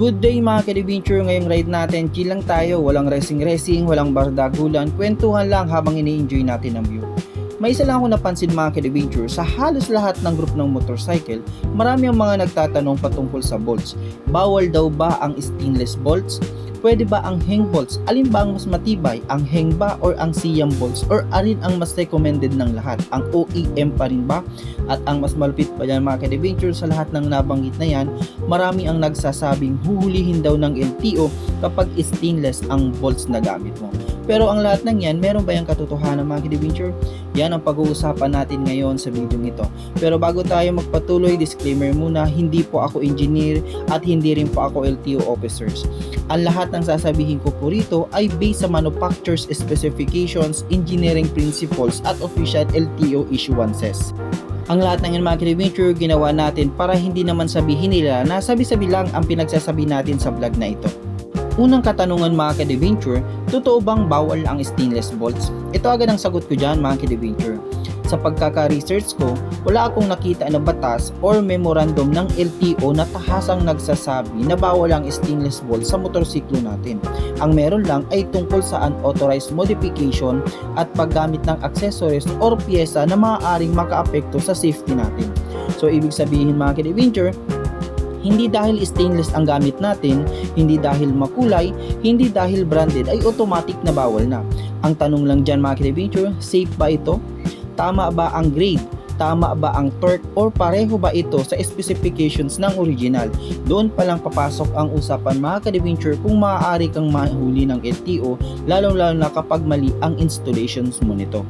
Good day mga ka-adventure, ngayong ride natin, chill lang tayo, walang racing, walang bardagulan, kwentuhan lang habang ini-enjoy natin ang view. May isa lang ako napansin mga ka-adventure, sa halos lahat ng group ng motorcycle, marami ang mga nagtatanong patungkol sa bolts. Bawal daw ba ang stainless bolts? Pwede ba ang hang bolts? Alin ba ang mas matibay? Ang hang ba or ang siyam bolts? Or alin ang mas recommended ng lahat? Ang OEM pa rin ba? At ang mas malupit pa dyan mga ka-adventure, sa lahat ng nabanggit na yan, marami ang nagsasabing huhulihin daw ng LTO kapag stainless ang bolts na gamit mo. Pero ang lahat ng yan, meron ba yung katotohanan mga ka-adventure? Yan ang pag-uusapan natin ngayon sa video nito. Pero bago tayo magpatuloy, disclaimer muna, hindi po ako engineer at hindi rin po ako LTO officers. Ang lahat ng sasabihin ko po rito ay based sa manufacturer's specifications, engineering principles at official LTO issuances. Ang lahat ng yan mga ka-adventure, ginawa natin para hindi naman sabihin nila na sabi-sabi lang ang pinagsasabi natin sa vlog na ito. Unang katanungan mga ka-adventure, totoo bang bawal ang stainless bolts? Ito agad ang sagot ko dyan mga ka-adventure. Sa pagkaka-research ko, wala akong nakita na batas or memorandum ng LTO na tahasang nagsasabi na bawal ang stainless bolts sa motorsiklo natin. Ang meron lang ay tungkol sa unauthorized modification at paggamit ng accessories or piyesa na maaaring makaapekto sa safety natin. So ibig sabihin mga ka-adventure, hindi dahil stainless ang gamit natin, hindi dahil makulay, hindi dahil branded ay automatic na bawal na. Ang tanong lang dyan mga ka-adventure, safe ba ito? Tama ba ang grade? Tama ba ang torque? Or pareho ba ito sa specifications ng original? Doon pa lang papasok ang usapan mga ka-adventure kung maaari kang mahuli ng LTO, lalong-lalo na kapag mali ang installations mo nito.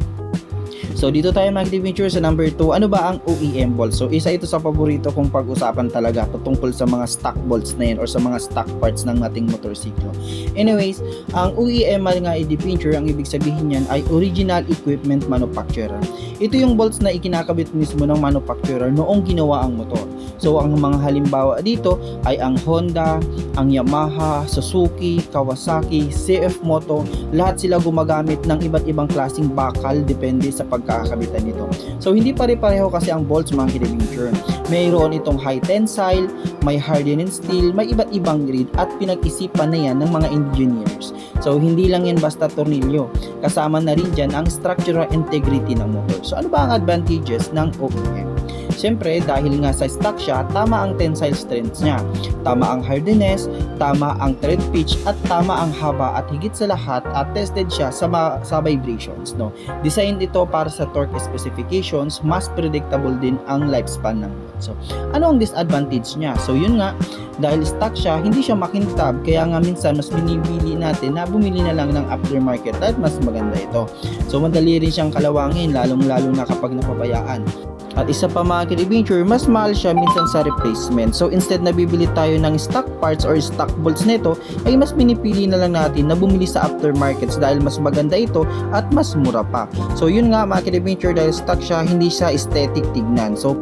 So dito tayo mag-adventure sa number 2, ano ba ang OEM bolts? So isa ito sa paborito kong pag-usapan talaga patungkol sa mga stock bolts na yun or sa mga stock parts ng ating motorsiklo. Anyways, ang OEM mga adventure, ang ibig sabihin niyan ay Original Equipment Manufacturer. Ito yung bolts na ikinakabit mismo ng manufacturer noong ginawa ang motor. So ang mga halimbawa dito ay ang Honda, ang Yamaha, Suzuki, Kawasaki, CF Moto, lahat sila gumagamit ng iba't ibang klaseng bakal depende sa pagkakabitan nito. So hindi pare-pareho kasi ang bolts mga ka-adventure. Mayroon itong high tensile, may hardened steel, may iba't ibang grade at pinag-isipan na yan ng mga engineers. So hindi lang yan basta tornilyo. Kasama na rin dyan ang structural integrity ng motor. So ano ba ang advantages ng OEM? Siyempre, dahil nga sa stock siya, tama ang tensile strength niya, tama ang hardness, tama ang thread pitch, at tama ang haba, at higit sa lahat, at tested siya sa vibrations. No? Design ito para sa torque specifications, mas predictable din ang lifespan ng bolt. So, ano ang disadvantage niya? So, yun nga, dahil stock siya, hindi siya makintab, kaya nga minsan mas binibili natin na bumili na lang ng aftermarket at mas maganda ito. So, madali rin siyang kalawangin, lalong-lalo na kapag napabayaan. At isa pa mga ka-adventure, mas mahal siya minsan sa replacement. So instead na bibili tayo ng stock parts or stock bolts nito, ay mas pinipili na lang natin na bumili sa aftermarkets dahil mas maganda ito at mas mura pa. So yun nga mga ka-adventure, dahil stock siya, hindi siya aesthetic tignan. So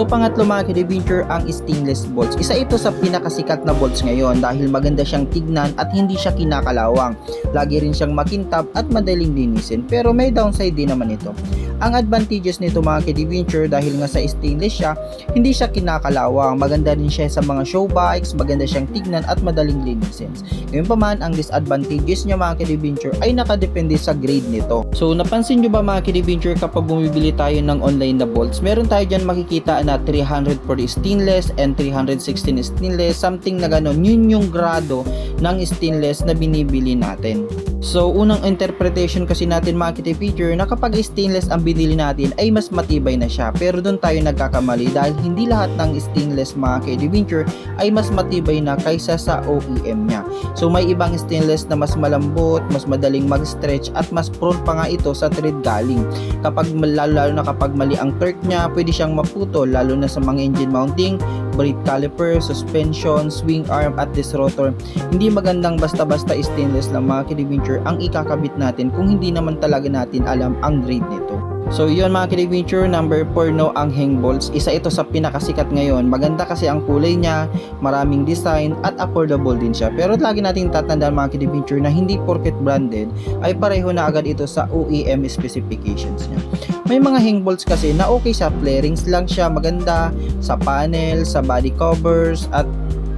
pangatlo mga ka-adventure, ang stainless bolts. Isa ito sa pinakasikat na bolts ngayon dahil maganda siyang tignan at hindi siya kinakalawang. Lagi rin siyang makintab at madaling linisin. Pero may downside din naman ito. Ang advantages nito mga ka-adventure, dahil nga sa stainless siya, hindi siya kinakalawang, maganda rin siya sa mga show bikes, maganda siyang tignan at madaling linisin. Ngayon pa man, ang disadvantages niya mga ka-adventure ay nakadepende sa grade nito. So napansin nyo ba mga ka-adventure, kapag bumibili tayo ng online na bolts, meron tayo dyan makikita na 300 for stainless and 316 stainless, something na gano'n. Yun yung grado ng stainless na binibili natin. So unang interpretation kasi natin mga ka-adventure, na kapag stainless ang binili natin ay mas matibay na siya. Pero doon tayo nagkakamali dahil hindi lahat ng stainless mga ka-adventure ay mas matibay na kaysa sa OEM niya. So may ibang stainless na mas malambot, mas madaling mag-stretch at mas prone pa nga ito sa thread galing. Kapag lalo na kapag mali ang torque niya, pwede siyang maputol lalo na sa mga engine mounting, brake caliper, suspension, swing arm at disc rotor. Hindi magandang basta-basta stainless lang mga ka-adventure ang ikakabit natin kung hindi naman talaga natin alam ang grade nito. So yun mga ka-adventure, number 4 no, ang hang bolts. Isa ito sa pinakasikat ngayon. Maganda kasi ang kulay niya, maraming design at affordable din siya. Pero lagi nating tatandaan mga ka-adventure na hindi porket branded ay pareho na agad ito sa OEM specifications niya. May mga hang bolts kasi na okay sa flarings lang siya, maganda sa panel, sa body covers at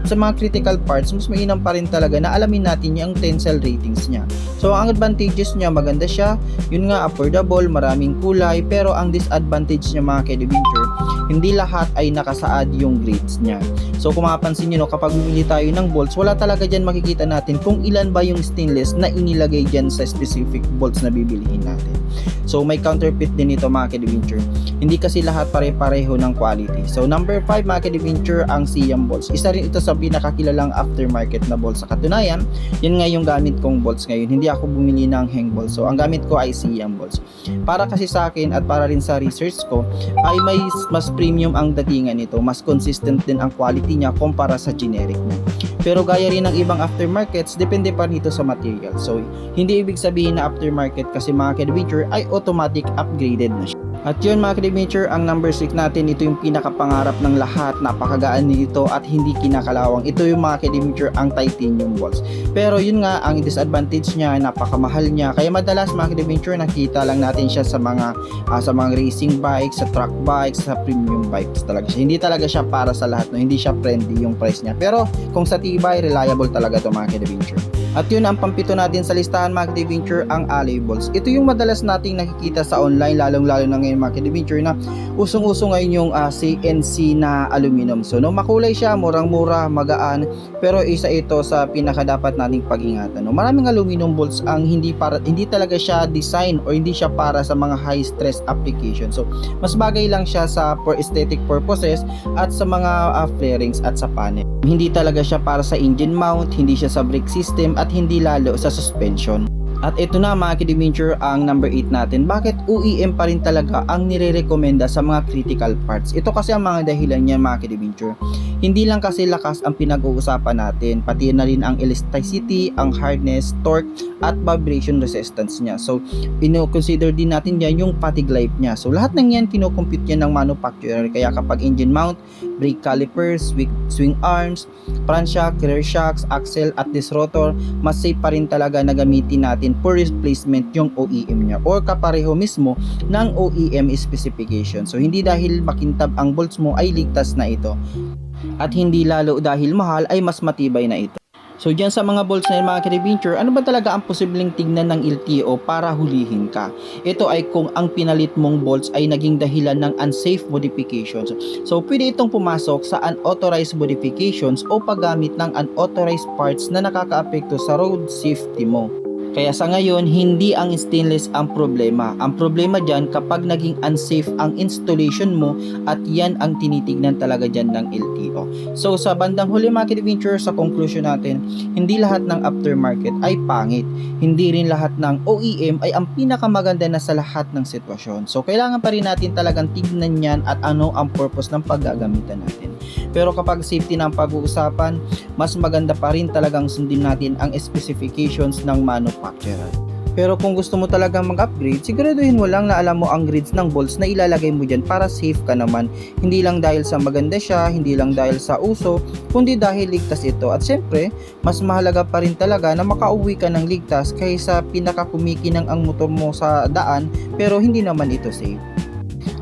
sa mga critical parts, mas mainam pa rin talaga na alamin natin yung tensile ratings niya. So ang advantages niya, maganda siya, yun nga affordable, maraming kulay, pero ang disadvantage niya mga ka-adventure, hindi lahat ay nakasaad yung grades niya. So kung mapapansin nyo, no, kapag bumili tayo ng bolts, wala talaga dyan makikita natin kung ilan ba yung stainless na inilagay dyan sa specific bolts na bibilihin natin. So may counterfeit din ito mga ka-adventure. Hindi kasi lahat pare-pareho ng quality. So number 5 mga ka-adventure, ang Siam bolts. Isa rin ito sa pinakakilalang aftermarket na bolts. Sa katunayan, yan nga yung gamit kong bolts ngayon. Hindi ako bumili ng Heng bolts. So ang gamit ko ay Siam bolts. Para kasi sa akin at para rin sa research ko, ay mas premium ang datingan nito. Mas consistent din ang quality niya kumpara sa generic niya. Pero gaya rin ng ibang aftermarkets, depende pa nito sa material. So hindi ibig sabihin na aftermarket kasi mga ka-adventure ay automatic upgraded na siya. At yun mga ka-adventure, ang number 6 natin, ito yung pinakapangarap ng lahat. Napakagaan nito at hindi kinakalawang. Ito yung mga ka-adventure, ang titanium bolts. Pero yun nga, ang disadvantage niya, napakamahal niya. Kaya madalas mga ka-adventure, nakita lang natin siya sa mga racing bikes, sa truck bikes, sa premium bikes talaga siya. Hindi talaga siya para sa lahat, no? Hindi siya friendly yung price niya. Pero kung sa tibay, reliable talaga to mga ka-adventure. At yun, ang pampito natin sa listahan mga ka-adventure, ang alloy bolts. Ito yung madalas nating nakikita sa online, lalong-lalo na ngayon mga ka-adventure, na usong-uso ngayon yung CNC na aluminum. So no, makulay siya, murang-mura, magaan, pero isa ito sa pinakadapat nating pag-ingatan. No? Maraming aluminum bolts ang hindi talaga siya design or hindi siya para sa mga high stress application. So mas bagay lang siya for aesthetic purposes at sa mga fairings at sa panel. Hindi talaga siya para sa engine mount, hindi siya sa brake system at hindi lalo sa suspension. At ito na mga ka-adventure, ang number 8 natin. Bakit OEM pa rin talaga ang nire-recommenda sa mga critical parts? Ito kasi ang mga dahilan niya mga ka-adventure. Hindi lang kasi lakas ang pinag-uusapan natin, pati na rin ang elasticity, ang hardness, torque, at vibration resistance niya. So, ino-consider din natin yan yung fatigue life niya. So, lahat ng yan kino-compute yan ng manufacturer. Kaya kapag engine mount, brake calipers, swing arms, front shock, rear shocks, axle, at this rotor, mas safe pa rin talaga na gamitin natin for replacement yung OEM niya or kapareho mismo ng OEM specification. So, hindi dahil makintab ang bolts mo ay ligtas na ito. At hindi lalo dahil mahal ay mas matibay na ito. So dyan sa mga bolts na yun mga ka-adventure, ano ba talaga ang posibleng tignan ng LTO para hulihin ka? Ito ay kung ang pinalit mong bolts ay naging dahilan ng unsafe modifications. So pwede itong pumasok sa unauthorized modifications o paggamit ng unauthorized parts na nakakaapekto sa road safety mo. Kaya sa ngayon, hindi ang stainless ang problema. Ang problema dyan kapag naging unsafe ang installation mo at yan ang tinitignan talaga dyan ng LTO. So sa bandang huli mga ka-adventure, sa conclusion natin, hindi lahat ng aftermarket ay pangit. Hindi rin lahat ng OEM ay ang pinakamaganda na sa lahat ng sitwasyon. So kailangan pa rin natin talagang tignan yan at ano ang purpose ng paggagamitan natin. Pero kapag safety na ang pag-uusapan, mas maganda pa rin talagang sundin natin ang specifications ng manufacturer. Pero kung gusto mo talagang mag-upgrade, siguraduhin mo lang na alam mo ang grids ng bolts na ilalagay mo dyan para safe ka naman. Hindi lang dahil sa maganda siya, hindi lang dahil sa uso, kundi dahil ligtas ito. At syempre, mas mahalaga pa rin talaga na makauwi ka ng ligtas kaysa pinakakumikinang ang motor mo sa daan pero hindi naman ito safe.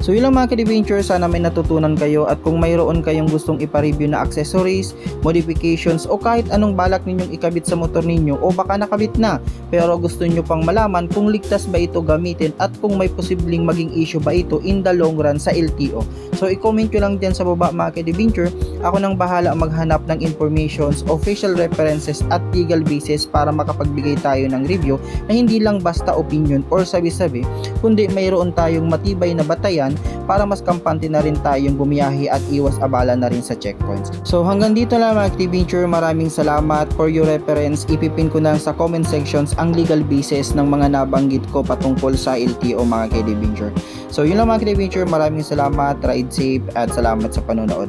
So yun lang mga ka-adventure, sana may natutunan kayo at kung mayroon kayong gustong ipa-review na accessories, modifications o kahit anong balak ninyong ikabit sa motor ninyo o baka nakabit na pero gusto nyo pang malaman kung ligtas ba ito gamitin at kung may posibleng maging issue ba ito in the long run sa LTO. So i-comment nyo lang dyan sa baba mga ka-adventure, ako nang bahala maghanap ng informations, official references at legal basis para makapagbigay tayo ng review na hindi lang basta opinion or sabi-sabi, kundi mayroon tayong matibay na batayan para mas kampante na rin tayong bumiyahe at iwas abala na rin sa checkpoints. So hanggang dito lang mga ka-adventure, maraming salamat. For your reference, ipipin ko na sa comment sections ang legal basis ng mga nabanggit ko patungkol sa LTO mga ka-adventure. So yun lang mga ka-adventure, maraming salamat, ride safe at salamat sa panonood.